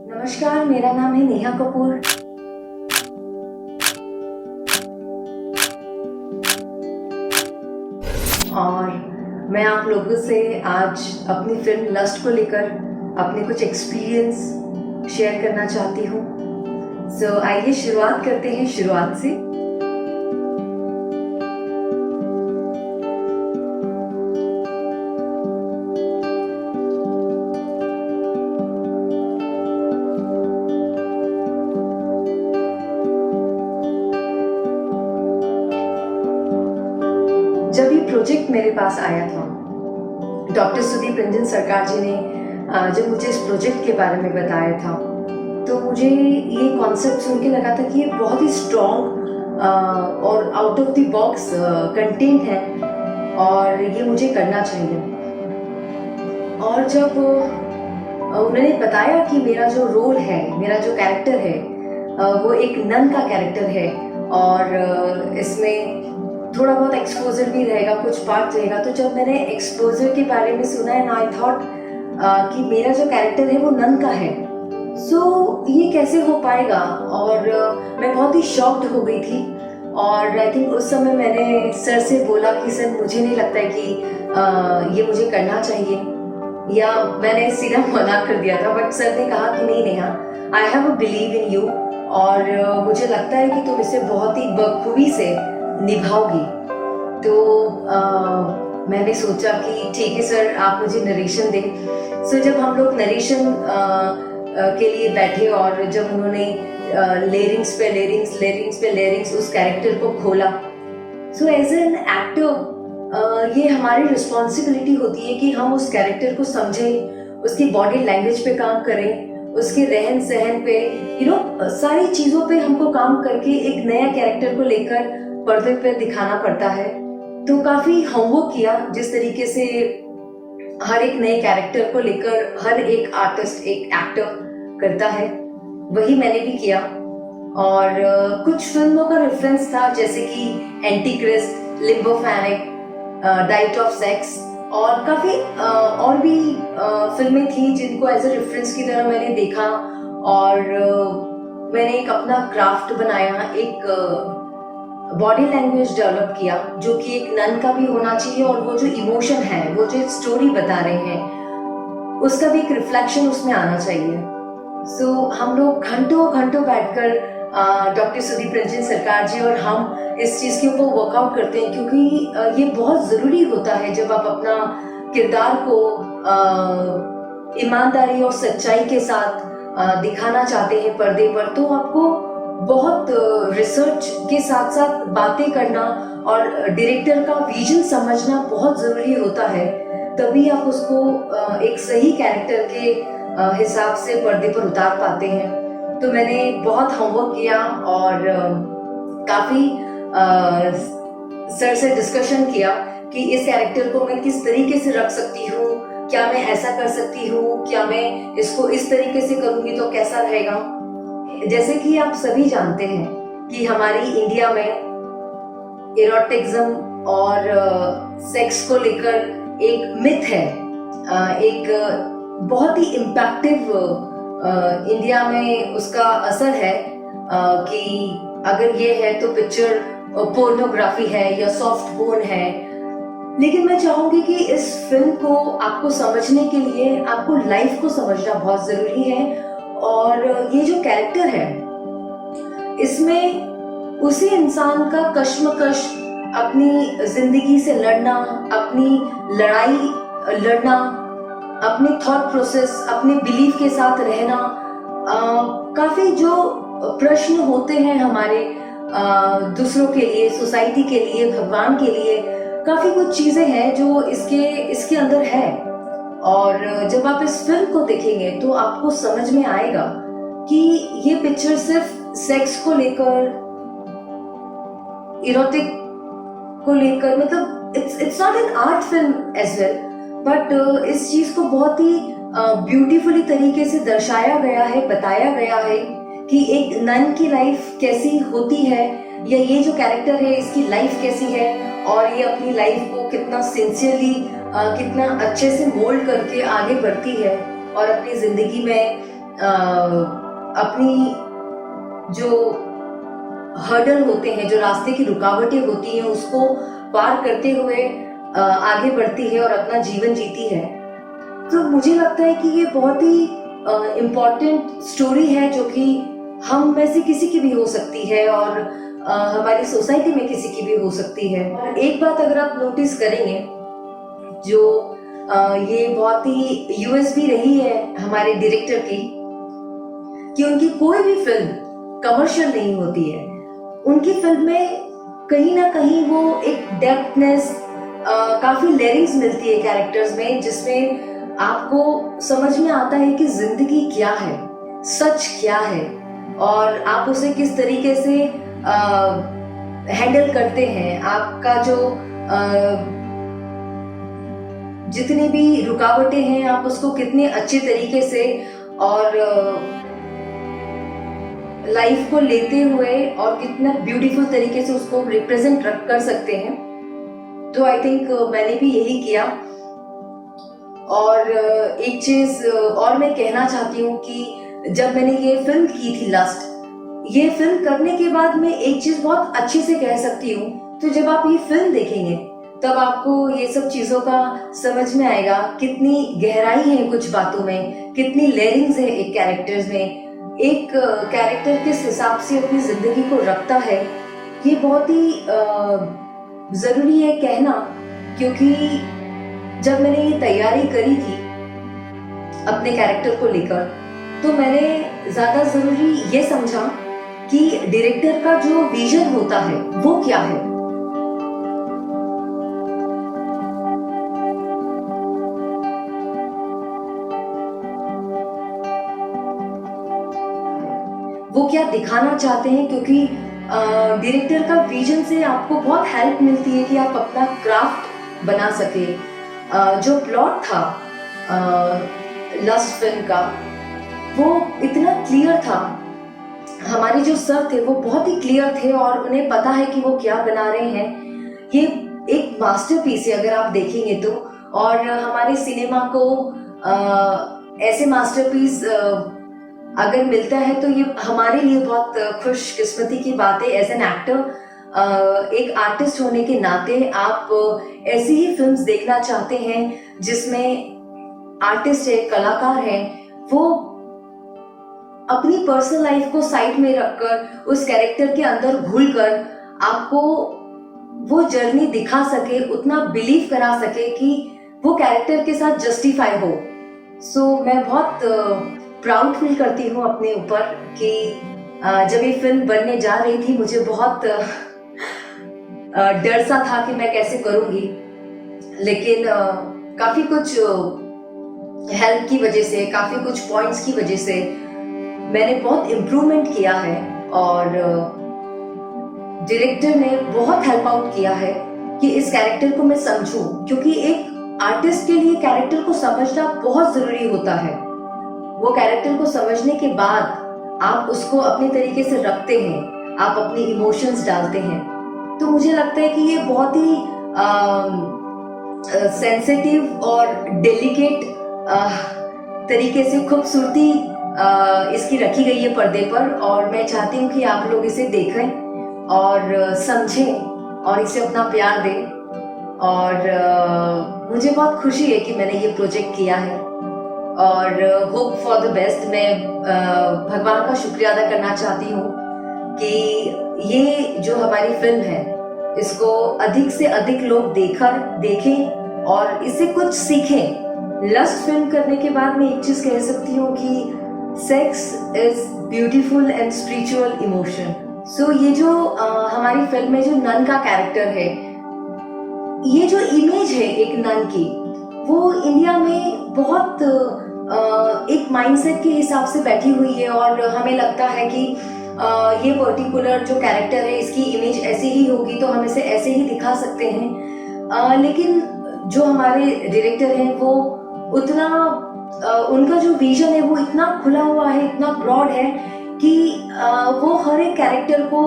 नमस्कार, मेरा नाम है नेहा कपूर। और मैं आप लोगों से आज अपनी फिल्म लस्ट को लेकर अपने कुछ एक्सपीरियंस शेयर करना चाहती हूँ। आइए शुरुआत करते हैं शुरुआत से। जब ये प्रोजेक्ट मेरे पास आया था, डॉक्टर सुदीप रंजन सरकार जी ने जब मुझे इस प्रोजेक्ट के बारे में बताया था, तो मुझे ये कॉन्सेप्ट सुन के लगा था कि ये बहुत ही स्ट्रॉन्ग और out of the box content है और ये मुझे करना चाहिए। और जब उन्होंने बताया कि मेरा जो रोल है, मेरा जो कैरेक्टर है, वो एक नन का कैरेक्टर है और इसमें थोड़ा बहुत एक्सपोजर भी रहेगा, कुछ पार्ट रहेगा। तो जब मैंने एक्सपोजर के बारे में सुना एंड आई थॉट कि मेरा जो कैरेक्टर है वो नन का है, ये कैसे हो पाएगा। और मैं बहुत ही शॉक्ड हो गई थी। और आई थिंक उस समय मैंने सर से बोला कि सर मुझे नहीं लगता है कि ये मुझे करना चाहिए, या मैंने सीधा मना कर दिया था। बट सर ने कहा कि नहीं Neha, I have a believe in you और मुझे लगता है कि तुम इसे बहुत ही बखूबी से निभाओगी। तो मैंने सोचा कि ठीक है सर, आप मुझे नरेशन दें। जब हम लोग नरेशन के लिए बैठे और जब उन्होंने लेरिंग्स पे लेरिंग्स उस कैरेक्टर को खोला, एज एन एक्टर ये हमारी रिस्पॉन्सिबिलिटी होती है कि हम उस कैरेक्टर को समझें, उसकी बॉडी लैंग्वेज पे काम करें, उसके रहन सहन पे सारी चीजों पे हमको काम करके एक नया कैरेक्टर को लेकर पर्दे पे दिखाना पड़ता है। तो काफी होमवर्क किया, जिस तरीके से हर एक नए कैरेक्टर को लेकर हर एक आर्टिस्ट, एक एक्टर करता है, वही मैंने भी किया। और कुछ फिल्मों का रेफरेंस था, जैसे कि एंटीक्रिस्ट, लिम्बोफेनिक, डाइट ऑफ सेक्स और काफी और भी फिल्में थी जिनको एज ए रेफरेंस की तरह मैंने देखा। और मैंने एक अपना क्राफ्ट बनाया, एक बॉडी लैंग्वेज डेवलप किया, जो कि एक नन का भी होना चाहिए और वो जो इमोशन है, वो जो स्टोरी बता रहे हैं, उसका भी एक रिफ्लेक्शन उसमें आना चाहिए। हम लोग घंटों घंटों बैठकर डॉक्टर सुदीप रंजन सरकार जी और हम इस चीज के ऊपर वर्कआउट करते हैं, क्योंकि ये बहुत जरूरी होता है। जब आप अपना किरदार को ईमानदारी और सच्चाई के साथ दिखाना चाहते हैं पर्दे पर, तो आपको बहुत रिसर्च के साथ साथ बातें करना और डायरेक्टर का विजन समझना बहुत जरूरी होता है। तभी आप उसको एक सही कैरेक्टर के हिसाब से पर्दे पर उतार पाते हैं। तो मैंने बहुत होमवर्क किया और काफी सर से डिस्कशन किया कि इस कैरेक्टर को मैं किस तरीके से रख सकती हूँ, क्या मैं ऐसा कर सकती हूँ, क्या मैं इसको इस तरीके से करूँगी तो कैसा रहेगा। जैसे कि आप सभी जानते हैं कि हमारी इंडिया में इरोटिज्म और सेक्स को लेकर एक मिथ है, एक बहुत ही इम्पैक्टिव इंडिया में उसका असर है कि अगर ये है तो पिक्चर पोर्नोग्राफी है या सॉफ्ट पोर्न है। लेकिन मैं चाहूंगी कि इस फिल्म को आपको समझने के लिए आपको लाइफ को समझना बहुत जरूरी है। और ये जो कैरेक्टर है, इसमें उसी इंसान का कश्मकश, अपनी जिंदगी से लड़ना, अपनी लड़ाई लड़ना, अपने थॉट प्रोसेस, अपने बिलीफ के साथ रहना, काफी जो प्रश्न होते हैं हमारे दूसरों के लिए, सोसाइटी के लिए, भगवान के लिए, काफी कुछ चीजें हैं जो इसके अंदर है। और जब आप इस फिल्म को देखेंगे तो आपको समझ में आएगा कि ये पिक्चर सिर्फ सेक्स को लेकर, इरोटिक को लेकर, मतलब it's not an art film as well, but इस चीज को बहुत ही ब्यूटीफुली तरीके से दर्शाया गया है, बताया गया है कि एक नन की लाइफ कैसी होती है, या ये जो कैरेक्टर है इसकी लाइफ कैसी है। और ये अपनी लाइफ को कितना सिंसियरली, कितना अच्छे से मोल्ड करके आगे बढ़ती है और अपनी जिंदगी में अपनी जो हर्डल होते हैं, जो रास्ते की रुकावटें होती हैं, उसको पार करते हुए आगे बढ़ती है और अपना जीवन जीती है। तो मुझे लगता है कि ये बहुत ही इम्पोर्टेंट स्टोरी है जो कि हम में से किसी की भी हो सकती है और हमारी सोसाइटी में किसी की भी हो सकती है। और एक बात अगर आप नोटिस करेंगे, जो ये बहुत ही यूएसपी रही है हमारे डायरेक्टर की, कि उनकी कोई भी फिल्म कमर्शियल नहीं होती है। उनकी फिल्म में कहीं ना कहीं वो एक डेप्थनेस, काफी लेयरिंग्स मिलती है कैरेक्टर्स में, जिसमें आपको समझ में आता है कि जिंदगी क्या है, सच क्या है, और आप उसे किस तरीके से हैंडल करते हैं। आपका जो जितनी भी रुकावटें हैं, आप उसको कितने अच्छे तरीके से और लाइफ को लेते हुए और कितना ब्यूटीफुल तरीके से उसको रिप्रेजेंट कर सकते हैं। तो आई थिंक मैंने भी यही किया। और एक चीज और मैं कहना चाहती हूँ कि जब मैंने ये फिल्म की थी लस्ट, ये फिल्म करने के बाद मैं एक चीज बहुत अच्छे से कह सकती हूँ, तो जब आप ये फिल्म देखेंगे तब आपको ये सब चीजों का समझ में आएगा, कितनी गहराई है कुछ बातों में, कितनी लेयरिंग्स है एक कैरेक्टर्स में, एक कैरेक्टर किस हिसाब से अपनी जिंदगी को रखता है। ये बहुत ही जरूरी है कहना, क्योंकि जब मैंने ये तैयारी करी थी अपने कैरेक्टर को लेकर, तो मैंने ज्यादा जरूरी ये समझा कि डायरेक्टर का जो विजन होता है वो क्या है। वो क्या दिखाना चाहते हैं, क्योंकि डायरेक्टर का विजन से आपको बहुत हेल्प मिलती है कि आप अपना क्राफ्ट बना सके। जो प्लॉट था लस्ट फिल्म का, वो इतना क्लियर था, हमारे जो सर थे वो बहुत ही क्लियर थे और उन्हें पता है कि वो क्या बना रहे हैं। ये एक मास्टरपीस है अगर आप देखेंगे तो, और हमारे सिनेमा को ऐसे मास्टरपीस अगर मिलता है तो ये हमारे लिए बहुत खुशकिस्मती की बात है। एज एन एक्टर, एक आर्टिस्ट होने के नाते आप ऐसी ही फिल्म्स देखना चाहते हैं जिसमें आर्टिस्ट है, कलाकार है, वो अपनी पर्सनल लाइफ को साइड में रखकर उस कैरेक्टर के अंदर घुलकर आपको वो जर्नी दिखा सके, उतना बिलीव करा सके कि वो कैरेक्टर के साथ जस्टिफाई हो। सो मैं बहुत प्राउड फील करती हूँ अपने ऊपर कि जब ये फिल्म बनने जा रही थी मुझे बहुत डर सा था कि मैं कैसे करूँगी, लेकिन काफ़ी कुछ हेल्प की वजह से, काफ़ी कुछ पॉइंट्स की वजह से मैंने बहुत इम्प्रूवमेंट किया है और डायरेक्टर ने बहुत हेल्प आउट किया है कि इस कैरेक्टर को मैं समझूं, क्योंकि एक आर्टिस्ट के लिए कैरेक्टर को समझना बहुत ज़रूरी होता है। वो कैरेक्टर को समझने के बाद आप उसको अपने तरीके से रखते हैं, आप अपने इमोशंस डालते हैं। तो मुझे लगता है कि ये बहुत ही सेंसिटिव और डेलिकेट तरीके से खूबसूरती इसकी रखी गई है पर्दे पर, और मैं चाहती हूँ कि आप लोग इसे देखें और समझें और इसे अपना प्यार दें। और मुझे बहुत खुशी है कि मैंने ये प्रोजेक्ट किया है और होप फॉर द बेस्ट। मैं भगवान का शुक्रिया अदा करना चाहती हूँ कि ये जो हमारी फिल्म है इसको अधिक से अधिक लोग देखें और इससे कुछ सीखें। लस्ट फिल्म करने के बाद मैं एक चीज कह सकती हूँ कि sex is beautiful and spiritual emotion. So ये जो हमारी फिल्म में जो नन का कैरेक्टर है, ये जो इमेज है एक नन की, वो इंडिया में बहुत एक माइंडसेट के हिसाब से बैठी हुई है और हमें लगता है कि ये पर्टिकुलर जो कैरेक्टर है इसकी इमेज ऐसे ही होगी तो हम इसे ऐसे ही दिखा सकते हैं। लेकिन जो हमारे डायरेक्टर हैं वो उतना उनका जो विजन है वो इतना खुला हुआ है, इतना ब्रॉड है कि वो हर एक कैरेक्टर को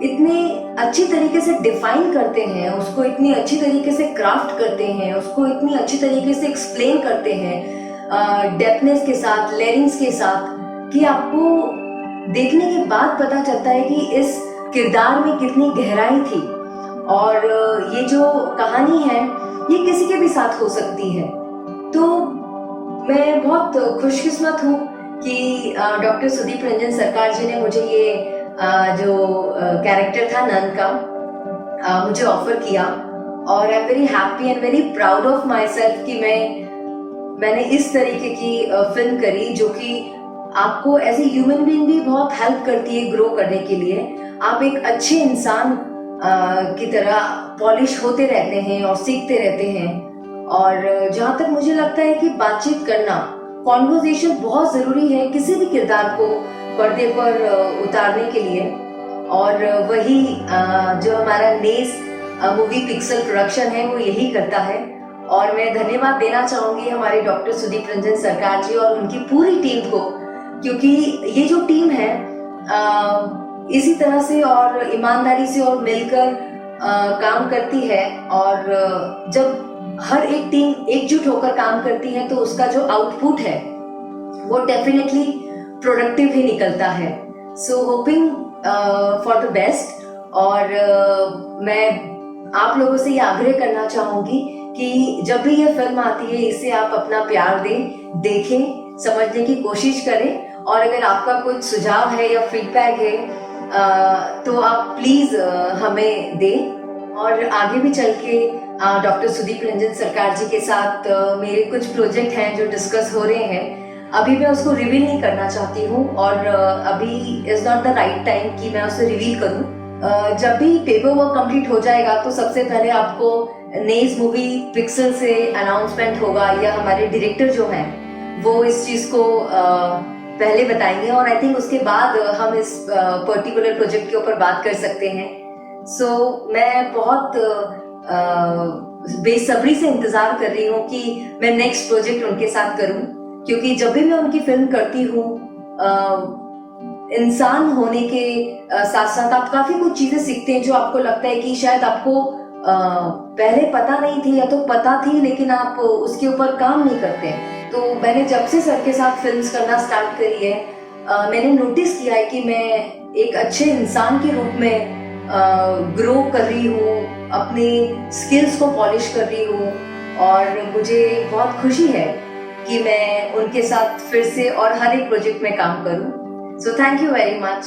इतने अच्छी तरीके से डिफाइन करते हैं, उसको इतनी अच्छी तरीके से क्राफ्ट करते हैं, उसको इतनी अच्छी तरीके से एक्सप्लेन करते हैं डेप्थनेस के साथ, लेयरिंग्स के साथ, कि आपको देखने के बाद पता चलता है कि इस किरदार में कितनी गहराई थी। और ये जो कहानी है ये किसी के भी साथ हो सकती है। तो मैं बहुत खुशकिस्मत हूँ कि डॉक्टर सुदीप रंजन सरकार जी ने मुझे ये जो कैरेक्टर था नन का मुझे ऑफर किया। और I am very happy and very proud of my self कि मैंने इस तरीके की फिल्म करी जो कि आपको एज ए ह्यूमन बीइंग भी बहुत हेल्प करती है ग्रो करने के लिए। आप एक अच्छे इंसान की तरह पॉलिश होते रहते हैं और सीखते रहते हैं। और जहाँ तक मुझे लगता है कि बातचीत करना, कॉन्वर्सेशन बहुत ज़रूरी है किसी भी किरदार को पर्दे पर उतारने के लिए। और वही जो हमारा नेस मूवी पिक्सल प्रोडक्शन है वो यही करता है। और मैं धन्यवाद देना चाहूँगी हमारे डॉक्टर सुदीप रंजन सरकार जी और उनकी पूरी टीम को, क्योंकि ये जो टीम है इसी तरह से और ईमानदारी से और मिलकर काम करती है। और जब हर एक टीम एकजुट होकर काम करती है तो उसका जो आउटपुट है वो डेफिनेटली प्रोडक्टिव ही निकलता है। सो होपिंग फॉर द बेस्ट। और मैं आप लोगों से ये आग्रह करना चाहूँगी कि जब भी ये फिल्म आती है इसे आप अपना प्यार दें, देखें, समझने की कोशिश करें। और अगर आपका कुछ सुझाव है या फीडबैक है तो आप प्लीज़ हमें दें। और आगे भी चल के डॉक्टर सुदीप रंजन सरकार जी के साथ मेरे कुछ प्रोजेक्ट हैं जो डिस्कस हो रहे हैं। अभी मैं उसको रिवील नहीं करना चाहती हूँ और अभी is not the right time कि मैं उसे रिवील करूँ। जब भी पेपर वर्क कंप्लीट हो जाएगा तो सबसे पहले आपको नेज मूवी पिक्सल से अनाउंसमेंट होगा या हमारे डायरेक्टर जो हैं वो इस चीज़ को पहले बताएंगे। और आई थिंक उसके बाद हम इस पर्टिकुलर प्रोजेक्ट के ऊपर बात कर सकते हैं। सो मैं बहुत बेसब्री से इंतज़ार कर रही हूँ कि मैं नेक्स्ट प्रोजेक्ट उनके साथ करूँ, क्योंकि जब भी मैं उनकी फिल्म करती हूँ इंसान होने के साथ साथ आप काफ़ी कुछ चीज़ें सीखते हैं जो आपको लगता है कि शायद आपको पहले पता नहीं थी या तो पता थी लेकिन आप उसके ऊपर काम नहीं करते। तो मैंने जब से सर के साथ फिल्म्स करना स्टार्ट करी है मैंने नोटिस किया है कि मैं एक अच्छे इंसान के रूप में ग्रो कर रही हूँ, अपने स्किल्स को पॉलिश कर रही हूँ। और मुझे बहुत खुशी है कि मैं उनके साथ फिर से और हर एक प्रोजेक्ट में काम करूँ। So thank you very much.